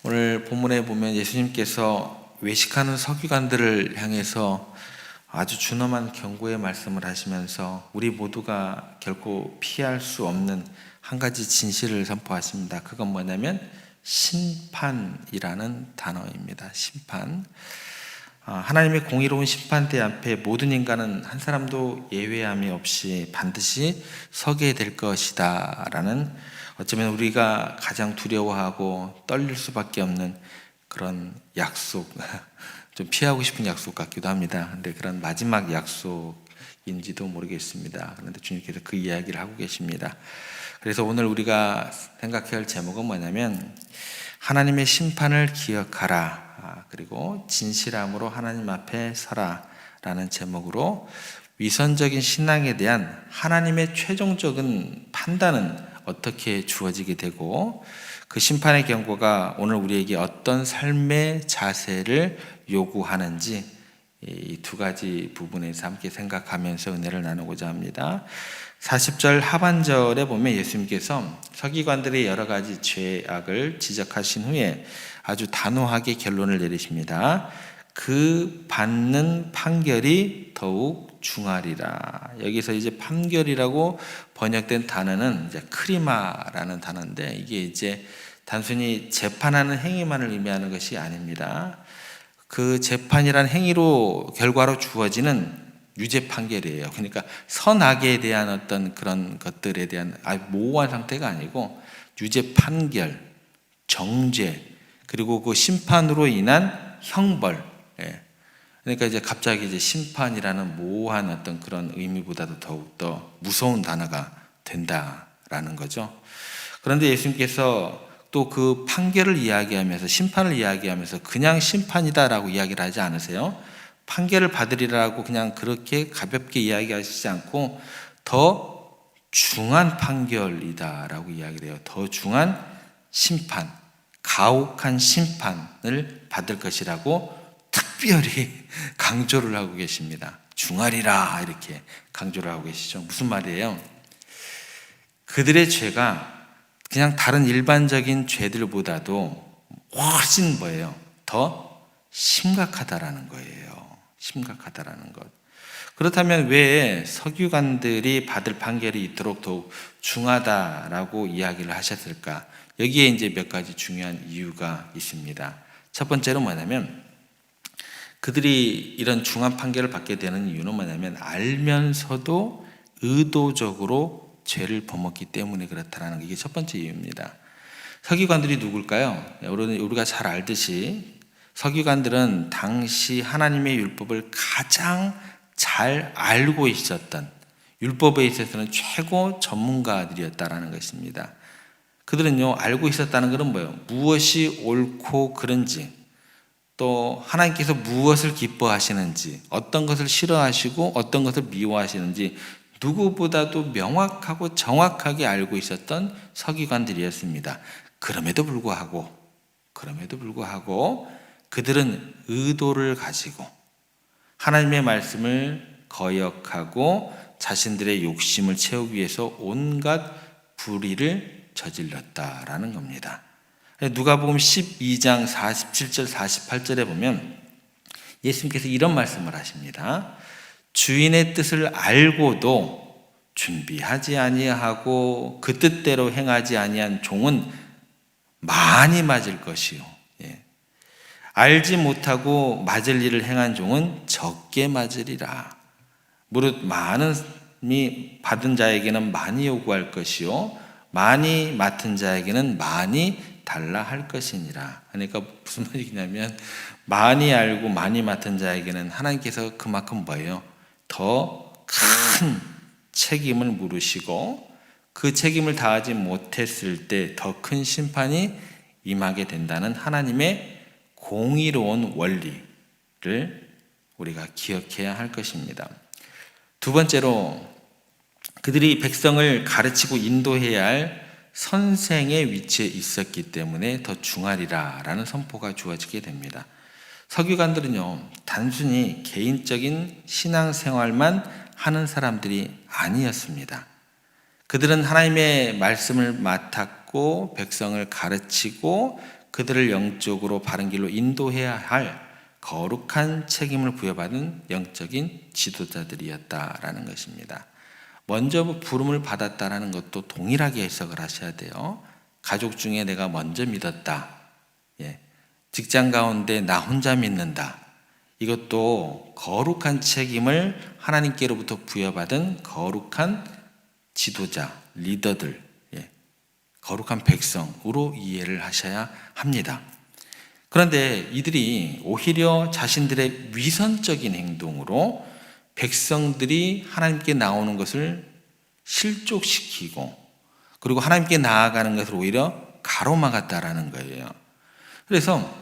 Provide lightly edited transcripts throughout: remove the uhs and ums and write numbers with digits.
오늘 본문에 보면 예수님께서 외식하는 서기관들을 향해서 아주 준엄한 경고의 말씀을 하시면서 우리 모두가 결코 피할 수 없는 한 가지 진실을 선포하십니다. 그건 뭐냐면 심판이라는 단어입니다. 심판. 하나님의 공의로운 심판대 앞에 모든 인간은 한 사람도 예외함이 없이 반드시 서게 될 것이다 라는, 어쩌면 우리가 가장 두려워하고 떨릴 수밖에 없는 그런 약속, 좀 피하고 싶은 약속 같기도 합니다. 근데 그런 마지막 약속인지도 모르겠습니다. 그런데 주님께서 그 이야기를 하고 계십니다. 그래서 오늘 우리가 생각해야 할 제목은 뭐냐면 하나님의 심판을 기억하라, 그리고 진실함으로 하나님 앞에 서라 라는 제목으로 위선적인 신앙에 대한 하나님의 최종적인 판단은 어떻게 주어지게 되고 그 심판의 경고가 오늘 우리에게 어떤 삶의 자세를 요구하는지, 이 두 가지 부분에서 함께 생각하면서 은혜를 나누고자 합니다. 40절 하반절에 보면 예수님께서 서기관들의 여러 가지 죄악을 지적하신 후에 아주 단호하게 결론을 내리십니다. 그 받는 판결이 더욱 중하리라. 여기서 이제 판결이라고 번역된 단어는 이제 크리마라는 단어인데, 이게 이제 단순히 재판하는 행위만을 의미하는 것이 아닙니다. 그 재판이란 행위로 결과로 주어지는 유죄 판결이에요. 그러니까 선악에 대한 어떤 그런 것들에 대한 모호한 상태가 아니고 유죄 판결, 정죄, 그리고 그 심판으로 인한 형벌. 그러니까 이제 갑자기 이제 심판이라는 모호한 어떤 그런 의미보다도 더욱더 무서운 단어가 된다라는 거죠. 그런데 예수님께서 또 그 판결을 이야기하면서, 심판을 이야기하면서 그냥 심판이다라고 이야기를 하지 않으세요. 판결을 받으리라고 그냥 그렇게 가볍게 이야기하시지 않고 더 중한 판결이다라고 이야기를 해요. 더 중한 심판, 가혹한 심판을 받을 것이라고 특별히 강조를 하고 계십니다. 중하리라 이렇게 강조를 하고 계시죠. 무슨 말이에요? 그들의 죄가 그냥 다른 일반적인 죄들보다도 훨씬 뭐예요? 더 심각하다라는 거예요. 심각하다라는 것. 그렇다면 왜 서기관들이 받을 판결이 이토록 더욱 중하다라고 이야기를 하셨을까? 여기에 이제 몇 가지 중요한 이유가 있습니다. 첫 번째로 뭐냐면, 그들이 이런 중한 판결을 받게 되는 이유는 뭐냐면 알면서도 의도적으로 죄를 범했기 때문에 그렇다는 게, 이게 첫 번째 이유입니다. 서기관들이 누굴까요? 우리가 잘 알듯이 서기관들은 당시 하나님의 율법을 가장 잘 알고 있었던, 율법에 있어서는 최고 전문가들이었다라는 것입니다. 그들은요, 알고 있었다는 것은 뭐예요? 무엇이 옳고 그른지, 또 하나님께서 무엇을 기뻐하시는지, 어떤 것을 싫어하시고 어떤 것을 미워하시는지 누구보다도 명확하고 정확하게 알고 있었던 서기관들이었습니다. 그럼에도 불구하고 그들은 의도를 가지고 하나님의 말씀을 거역하고 자신들의 욕심을 채우기 위해서 온갖 불의를 저질렀다라는 겁니다. 누가복음 12장 47절 48절에 보면 예수님께서 이런 말씀을 하십니다. 주인의 뜻을 알고도 준비하지 아니하고 그 뜻대로 행하지 아니한 종은 많이 맞을 것이요, 알지 못하고 맞을 일을 행한 종은 적게 맞으리라. 무릇 많이 받은 자에게는 많이 요구할 것이요 많이 맡은 자에게는 많이 달라 할 것이니라. 그러니까 무슨 말이냐면, 많이 알고 많이 맡은 자에게는 하나님께서 그만큼 뭐예요? 더 큰 책임을 물으시고, 그 책임을 다하지 못했을 때 더 큰 심판이 임하게 된다는 하나님의 공의로운 원리를 우리가 기억해야 할 것입니다. 두 번째로, 그들이 백성을 가르치고 인도해야 할 선생의 위치에 있었기 때문에 더 중하리라 라는 선포가 주어지게 됩니다. 서기관들은요, 단순히 개인적인 신앙생활만 하는 사람들이 아니었습니다. 그들은 하나님의 말씀을 맡았고 백성을 가르치고 그들을 영적으로 바른 길로 인도해야 할 거룩한 책임을 부여받은 영적인 지도자들이었다라는 것입니다. 먼저 부름을 받았다라는 것도 동일하게 해석을 하셔야 돼요. 가족 중에 내가 먼저 믿었다. 직장 가운데 나 혼자 믿는다. 이것도 거룩한 책임을 하나님께로부터 부여받은 거룩한 지도자, 리더들, 거룩한 백성으로 이해를 하셔야 합니다. 그런데 이들이 오히려 자신들의 위선적인 행동으로 백성들이 하나님께 나오는 것을 실족시키고 그리고 하나님께 나아가는 것을 오히려 가로막았다라는 거예요. 그래서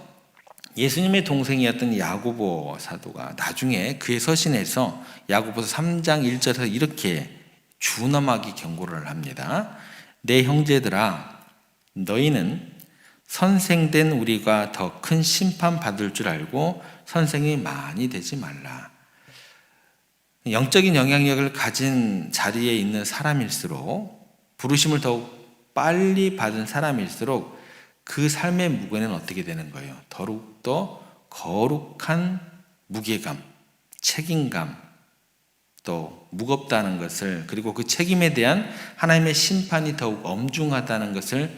예수님의 동생이었던 야고보 사도가 나중에 그의 서신에서 야고보서 3장 1절에서 이렇게 준엄하게 경고를 합니다. 내 형제들아, 너희는 선생된 우리가 더 큰 심판 받을 줄 알고 선생이 많이 되지 말라. 영적인 영향력을 가진 자리에 있는 사람일수록, 부르심을 더욱 빨리 받은 사람일수록 그 삶의 무게는 어떻게 되는 거예요? 더욱더 거룩한 무게감, 책임감, 또 무겁다는 것을, 그리고 그 책임에 대한 하나님의 심판이 더욱 엄중하다는 것을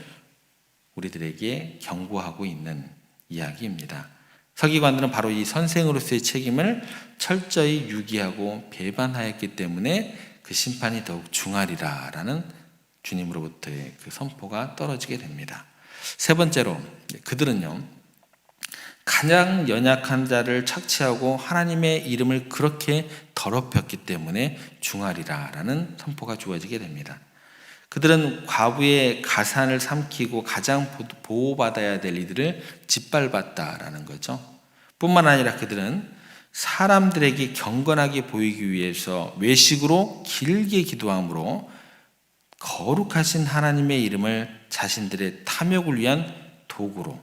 우리들에게 경고하고 있는 이야기입니다. 서기관들은 바로 이 선생으로서의 책임을 철저히 유기하고 배반하였기 때문에 그 심판이 더욱 중하리라라는 주님으로부터의 그 선포가 떨어지게 됩니다. 세 번째로, 그들은요, 가장 연약한 자를 착취하고 하나님의 이름을 그렇게 더럽혔기 때문에 중하리라라는 선포가 주어지게 됩니다. 그들은 과부의 가산을 삼키고 가장 보호받아야 될 이들을 짓밟았다라는 거죠. 뿐만 아니라 그들은 사람들에게 경건하게 보이기 위해서 외식으로 길게 기도함으로 거룩하신 하나님의 이름을 자신들의 탐욕을 위한 도구로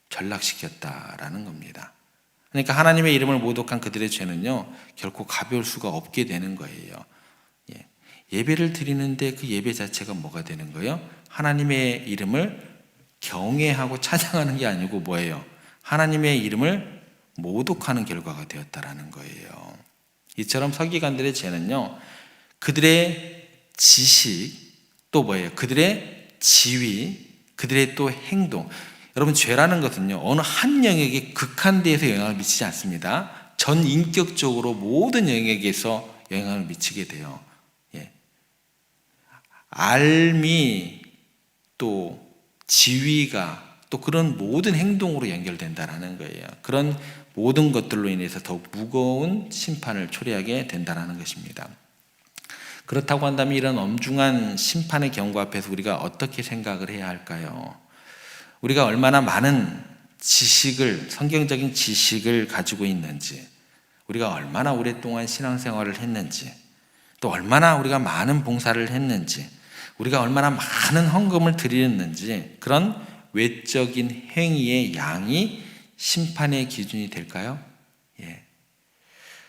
전락시켰다라는 겁니다. 그러니까 하나님의 이름을 모독한 그들의 죄는요, 결코 가벼울 수가 없게 되는 거예요. 예배를 드리는데 그 예배 자체가 뭐가 되는 거예요? 하나님의 이름을 경외하고 찬양하는 게 아니고 뭐예요? 하나님의 이름을 모독하는 결과가 되었다라는 거예요. 이처럼 서기관들의 죄는요, 그들의 지식, 또 뭐예요? 그들의 지위, 그들의 또 행동. 여러분, 죄라는 것은요, 어느 한 영역에 극한대에서 영향을 미치지 않습니다. 전 인격적으로 모든 영역에서 영향을 미치게 돼요. 알미, 또 지위가, 또 그런 모든 행동으로 연결된다라는 거예요. 그런 모든 것들로 인해서 더욱 무거운 심판을 초래하게 된다는 것입니다. 그렇다고 한다면 이런 엄중한 심판의 경고 앞에서 우리가 어떻게 생각을 해야 할까요? 우리가 얼마나 많은 지식을, 성경적인 지식을 가지고 있는지, 우리가 얼마나 오랫동안 신앙생활을 했는지, 또 얼마나 우리가 많은 봉사를 했는지, 우리가 얼마나 많은 헌금을 드리는지, 그런 외적인 행위의 양이 심판의 기준이 될까요?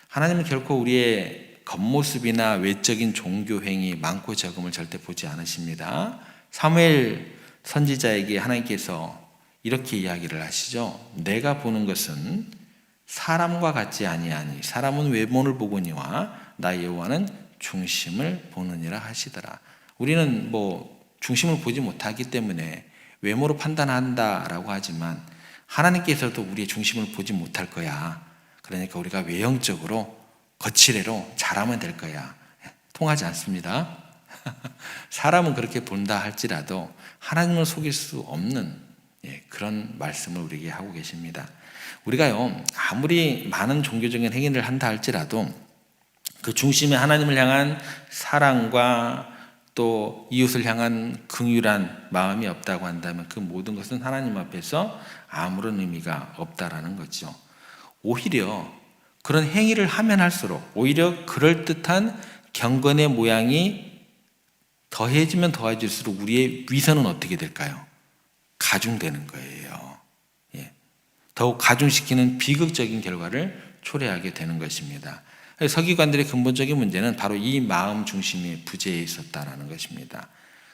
하나님은 결코 우리의 겉모습이나 외적인 종교 행위, 많고 적음을 절대 보지 않으십니다. 사무엘 선지자에게 하나님께서 이렇게 이야기를 하시죠. 내가 보는 것은 사람과 같지 아니하니 사람은 외모를 보거니와 나 여호와는 중심을 보느니라 하시더라. 우리는 중심을 보지 못하기 때문에 외모로 판단한다라고 하지만 하나님께서도 우리의 중심을 보지 못할 거야. 그러니까 우리가 외형적으로 거칠애로 잘하면 될 거야. 통하지 않습니다. 사람은 그렇게 본다 할지라도 하나님을 속일 수 없는 그런 말씀을 우리에게 하고 계십니다. 우리가요, 아무리 많은 종교적인 행위를 한다 할지라도 그 중심에 하나님을 향한 사랑과 또 이웃을 향한 긍휼한 마음이 없다고 한다면 그 모든 것은 하나님 앞에서 아무런 의미가 없다라는 거죠. 오히려 그런 행위를 하면 할수록 오히려 그럴듯한 경건의 모양이 더해지면 더해질수록 우리의 위선은 어떻게 될까요? 가중되는 거예요. 더욱 가중시키는 비극적인 결과를 초래하게 되는 것입니다. 서기관들의 근본적인 문제는 바로 이 마음 중심의 부재에 있었다라는 것입니다.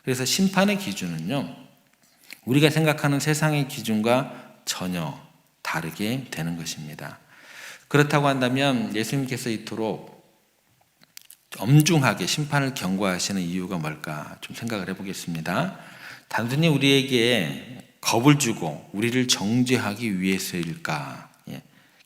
그래서 심판의 기준은요, 우리가 생각하는 세상의 기준과 전혀 다르게 되는 것입니다. 그렇다고 한다면 예수님께서 이토록 엄중하게 심판을 경고하시는 이유가 뭘까 좀 생각을 해보겠습니다. 단순히 우리에게 겁을 주고 우리를 정죄하기 위해서일까?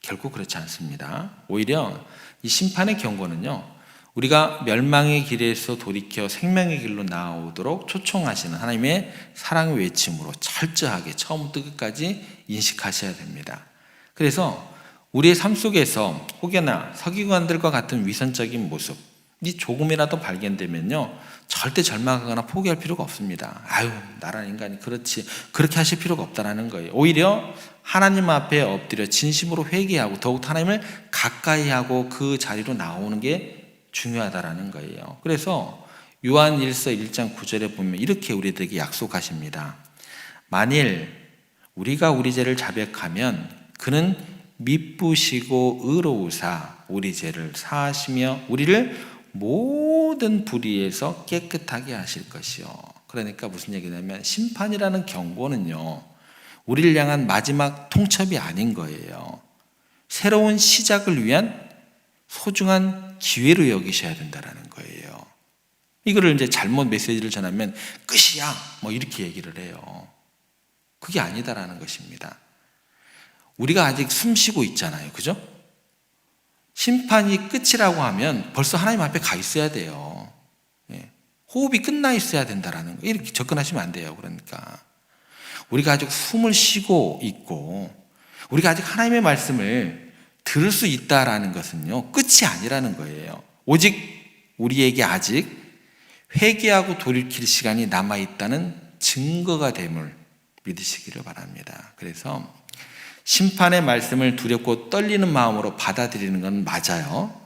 결코 그렇지 않습니다. 오히려 이 심판의 경고는요, 우리가 멸망의 길에서 돌이켜 생명의 길로 나아오도록 초청하시는 하나님의 사랑의 외침으로 철저하게 처음부터 끝까지 인식하셔야 됩니다. 그래서 우리의 삶 속에서 혹여나 서기관들과 같은 위선적인 모습이 조금이라도 발견되면요, 절대 절망하거나 포기할 필요가 없습니다. 아유, 나란 인간이 그렇지, 그렇게 하실 필요가 없다는 거예요. 오히려 하나님 앞에 엎드려 진심으로 회개하고 더욱 하나님을 가까이 하고 그 자리로 나오는 게 중요하다라는 거예요. 그래서 요한일서 1장 9절에 보면 이렇게 우리들에게 약속하십니다. 만일 우리가 우리 죄를 자백하면 그는 미쁘시고 의로우사 우리 죄를 사하시며 우리를 모든 불의에서 깨끗하게 하실 것이요. 그러니까 무슨 얘기냐면 심판이라는 경고는요, 우리를 향한 마지막 통첩이 아닌 거예요. 새로운 시작을 위한 소중한 기회로 여기셔야 된다는 거예요. 이거를 이제 잘못 메시지를 전하면 끝이야 뭐 이렇게 얘기를 해요. 그게 아니다라는 것입니다. 우리가 아직 숨 쉬고 있잖아요. 그죠? 심판이 끝이라고 하면 벌써 하나님 앞에 가 있어야 돼요. 호흡이 끝나 있어야 된다라는 거. 이렇게 접근하시면 안 돼요. 그러니까 우리가 아직 숨을 쉬고 있고 우리가 아직 하나님의 말씀을 들을 수 있다라는 것은요, 끝이 아니라는 거예요. 오직 우리에게 아직 회개하고 돌이킬 시간이 남아있다는 증거가 됨을 믿으시기를 바랍니다. 그래서 심판의 말씀을 두렵고 떨리는 마음으로 받아들이는 건 맞아요.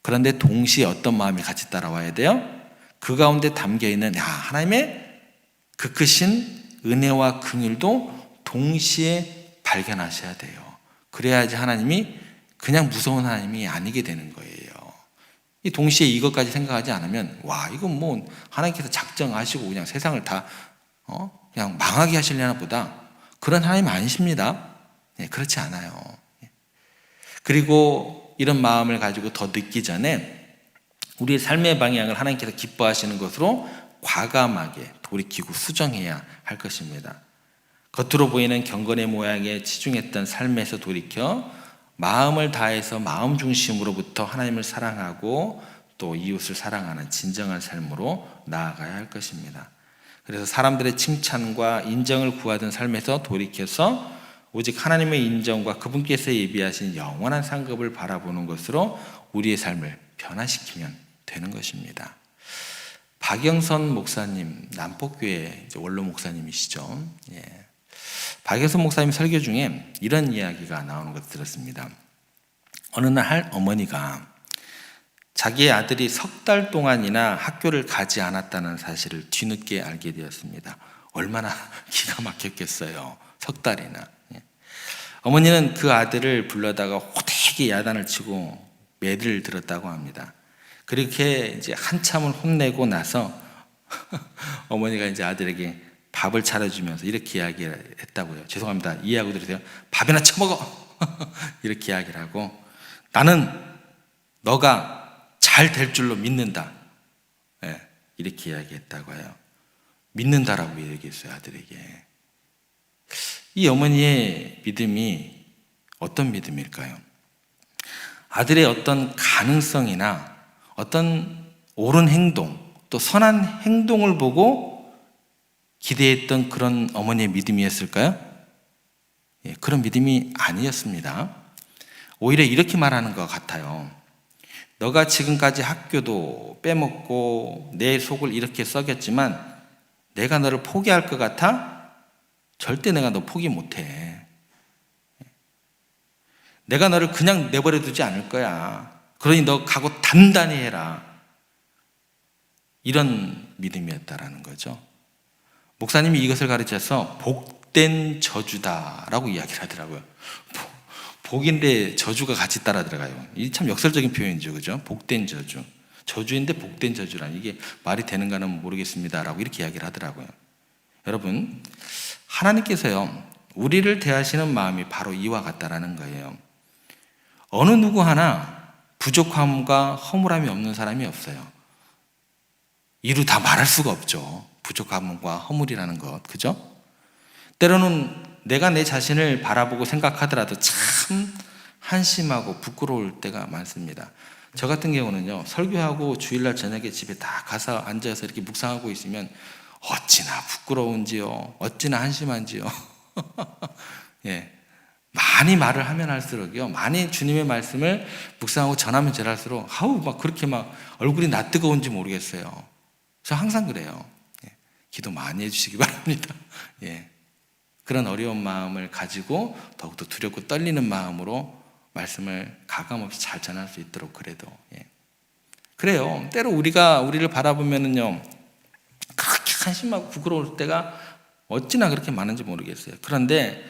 그런데 동시에 어떤 마음이 같이 따라와야 돼요? 그 가운데 담겨있는 하나님의 그 크신 은혜와 긍휼도 동시에 발견하셔야 돼요. 그래야지 하나님이 그냥 무서운 하나님이 아니게 되는 거예요. 이 동시에 이것까지 생각하지 않으면 와, 이건 뭐 하나님께서 작정하시고 그냥 세상을 다 그냥 망하게 하시려나 보다, 그런 하나님 아니십니다. 그렇지 않아요. 그리고 이런 마음을 가지고 더 늦기 전에 우리의 삶의 방향을 하나님께서 기뻐하시는 것으로 과감하게 돌이키고 수정해야 할 것입니다. 겉으로 보이는 경건의 모양에 치중했던 삶에서 돌이켜 마음을 다해서 마음 중심으로부터 하나님을 사랑하고 또 이웃을 사랑하는 진정한 삶으로 나아가야 할 것입니다. 그래서 사람들의 칭찬과 인정을 구하던 삶에서 돌이켜서 오직 하나님의 인정과 그분께서 예비하신 영원한 상급을 바라보는 것으로 우리의 삶을 변화시키면 되는 것입니다. 박영선 목사님, 남포교회 원로 목사님이시죠. 박영선 목사님 설교 중에 이런 이야기가 나오는 것을 들었습니다. 어느 날 한 어머니가 자기의 아들이 석 달 동안이나 학교를 가지 않았다는 사실을 뒤늦게 알게 되었습니다. 얼마나 기가 막혔겠어요. 석 달이나. 어머니는 그 아들을 불러다가 호되게 야단을 치고 매를 들었다고 합니다. 그렇게 이제 한참을 혼내고 나서 어머니가 이제 아들에게 밥을 차려주면서 이렇게 이야기를 했다고요. 죄송합니다. 이해하고 들으세요. 밥이나 처먹어. 이렇게 이야기를 하고, 나는 너가 잘 될 줄로 믿는다. 이렇게 이야기했다고 해요. 믿는다라고 얘기했어요, 아들에게. 이 어머니의 믿음이 어떤 믿음일까요? 아들의 어떤 가능성이나 어떤 옳은 행동, 또 선한 행동을 보고 기대했던 그런 어머니의 믿음이었을까요? 그런 믿음이 아니었습니다. 오히려 이렇게 말하는 것 같아요. 너가 지금까지 학교도 빼먹고 내 속을 이렇게 썩였지만 내가 너를 포기할 것 같아? 절대 내가 너 포기 못해. 내가 너를 그냥 내버려 두지 않을 거야. 그러니 너 각오 단단히 해라. 이런 믿음이었다라는 거죠. 목사님이 이것을 가르쳐서 복된 저주다라고 이야기를 하더라고요. 복인데 저주가 같이 따라 들어가요. 이 참 역설적인 표현이죠, 그죠? 복된 저주. 저주인데 복된 저주란 이게 말이 되는가는 모르겠습니다라고 이렇게 이야기를 하더라고요. 여러분, 하나님께서요, 우리를 대하시는 마음이 바로 이와 같다라는 거예요. 어느 누구 하나 부족함과 허물함이 없는 사람이 없어요. 이루 다 말할 수가 없죠. 부족함과 허물이라는 것, 그죠? 때로는 내가 내 자신을 바라보고 생각하더라도 참 한심하고 부끄러울 때가 많습니다. 저 같은 경우는요, 설교하고 주일날 저녁에 집에 다 가서 앉아서 이렇게 묵상하고 있으면 어찌나 부끄러운지요, 어찌나 한심한지요. 예, 많이 말을 하면 할수록요, 많이 주님의 말씀을 묵상하고 전하면 전할수록 아우 막 그렇게 막 얼굴이 낯뜨거운지 모르겠어요. 저 항상 그래요. 예, 기도 많이 해주시기 바랍니다. 예, 그런 어려운 마음을 가지고 더욱더 두렵고 떨리는 마음으로 말씀을 가감없이 잘 전할 수 있도록 그래도 그래요. 때로 우리가 우리를 바라보면은요, 그렇게 한심하고 부끄러울 때가 어찌나 그렇게 많은지 모르겠어요. 그런데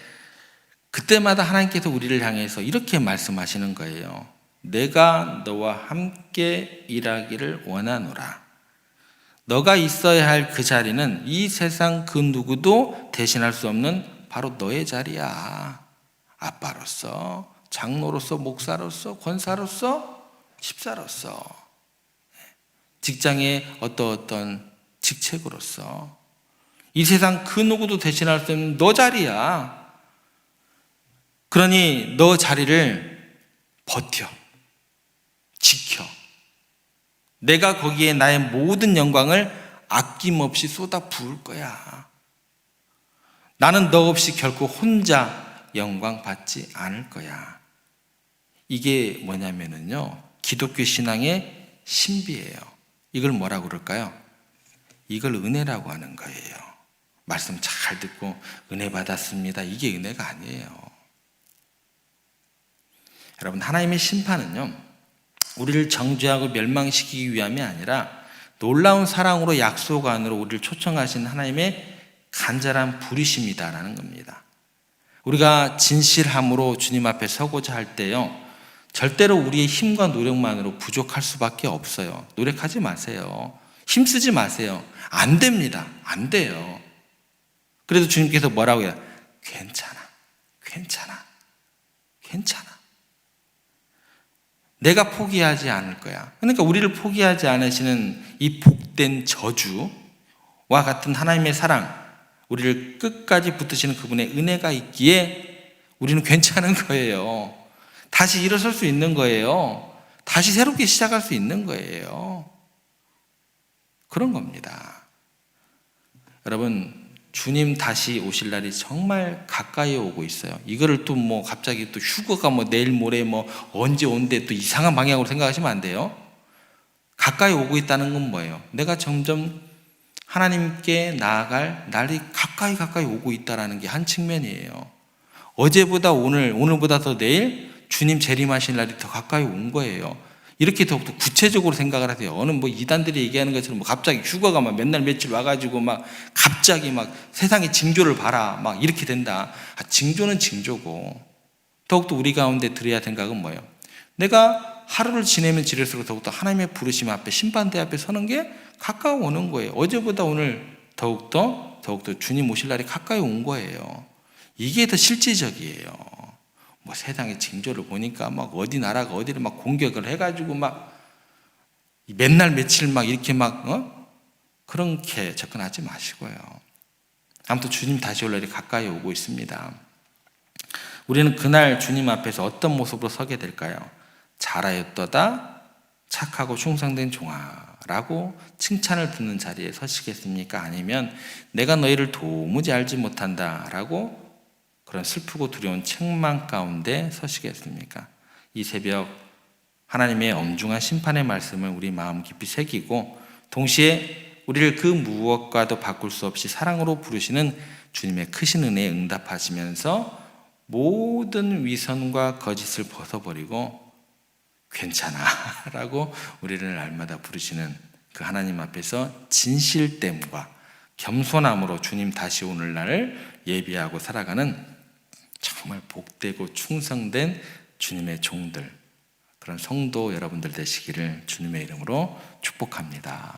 그때마다 하나님께서 우리를 향해서 이렇게 말씀하시는 거예요. 내가 너와 함께 일하기를 원하노라. 너가 있어야 할 그 자리는 이 세상 그 누구도 대신할 수 없는 바로 너의 자리야. 아빠로서, 장로로서, 목사로서, 권사로서, 집사로서, 직장의 어떤 직책으로서 이 세상 그 누구도 대신할 수 없는 너 자리야. 그러니 너 자리를 버텨, 지켜. 내가 거기에 나의 모든 영광을 아낌없이 쏟아 부을 거야. 나는 너 없이 결코 혼자 영광 받지 않을 거야. 이게 뭐냐면요, 기독교 신앙의 신비예요. 이걸 뭐라고 그럴까요? 이걸 은혜라고 하는 거예요. 말씀 잘 듣고 은혜 받았습니다, 이게 은혜가 아니에요. 여러분, 하나님의 심판은요, 우리를 정죄하고 멸망시키기 위함이 아니라 놀라운 사랑으로 약속 안으로 우리를 초청하신 하나님의 간절한 부르심이다라는 겁니다. 우리가 진실함으로 주님 앞에 서고자 할 때요, 절대로 우리의 힘과 노력만으로 부족할 수밖에 없어요. 노력하지 마세요. 힘쓰지 마세요. 안 됩니다. 안 돼요. 그래도 주님께서 뭐라고 해요? 괜찮아. 내가 포기하지 않을 거야. 그러니까 우리를 포기하지 않으시는 이 복된 저주와 같은 하나님의 사랑, 우리를 끝까지 붙드시는 그분의 은혜가 있기에 우리는 괜찮은 거예요. 다시 일어설 수 있는 거예요. 다시 새롭게 시작할 수 있는 거예요. 그런 겁니다. 여러분, 주님 다시 오실 날이 정말 가까이 오고 있어요. 이거를 또 뭐 갑자기 또 휴거가 뭐 내일 모레 뭐 언제 온대 또 이상한 방향으로 생각하시면 안 돼요. 가까이 오고 있다는 건 뭐예요? 내가 점점 하나님께 나아갈 날이 가까이 오고 있다는 게 한 측면이에요. 어제보다 오늘보다 더 내일 주님 재림하실 날이 더 가까이 온 거예요. 이렇게 더욱더 구체적으로 생각을 하세요. 어느 뭐 이단들이 얘기하는 것처럼 뭐 갑자기 휴가가 막 몇 날 며칠 와가지고 막 갑자기 막 세상의 징조를 봐라 막 이렇게 된다. 징조는 징조고 더욱더 우리 가운데 들어야 생각은 뭐예요? 내가 하루를 지내면 지낼수록 더욱더 하나님의 부르심 앞에 심판대 앞에 서는 게 가까워 오는 거예요. 어제보다 오늘 더욱더 주님 오실 날이 가까이 온 거예요. 이게 더 실질적이에요. 뭐 세상의 징조를 보니까 막 어디 나라가 어디를 막 공격을 해가지고 막 맨날 며칠 막 이렇게 막 그렇게 접근하지 마시고요. 아무튼 주님 다시 올 날이 가까이 오고 있습니다. 우리는 그날 주님 앞에서 어떤 모습으로 서게 될까요? 잘하였도다 착하고 충성된 종아라고 칭찬을 듣는 자리에 서시겠습니까? 아니면 내가 너희를 도무지 알지 못한다라고 그런 슬프고 두려운 책망 가운데 서시겠습니까? 이 새벽 하나님의 엄중한 심판의 말씀을 우리 마음 깊이 새기고 동시에 우리를 그 무엇과도 바꿀 수 없이 사랑으로 부르시는 주님의 크신 은혜에 응답하시면서 모든 위선과 거짓을 벗어버리고 괜찮아 라고 우리를 날마다 부르시는 그 하나님 앞에서 진실됨과 겸손함으로 주님 다시 오는 날을 예비하고 살아가는 정말 복되고 충성된 주님의 종들, 그런 성도 여러분들 되시기를 주님의 이름으로 축복합니다.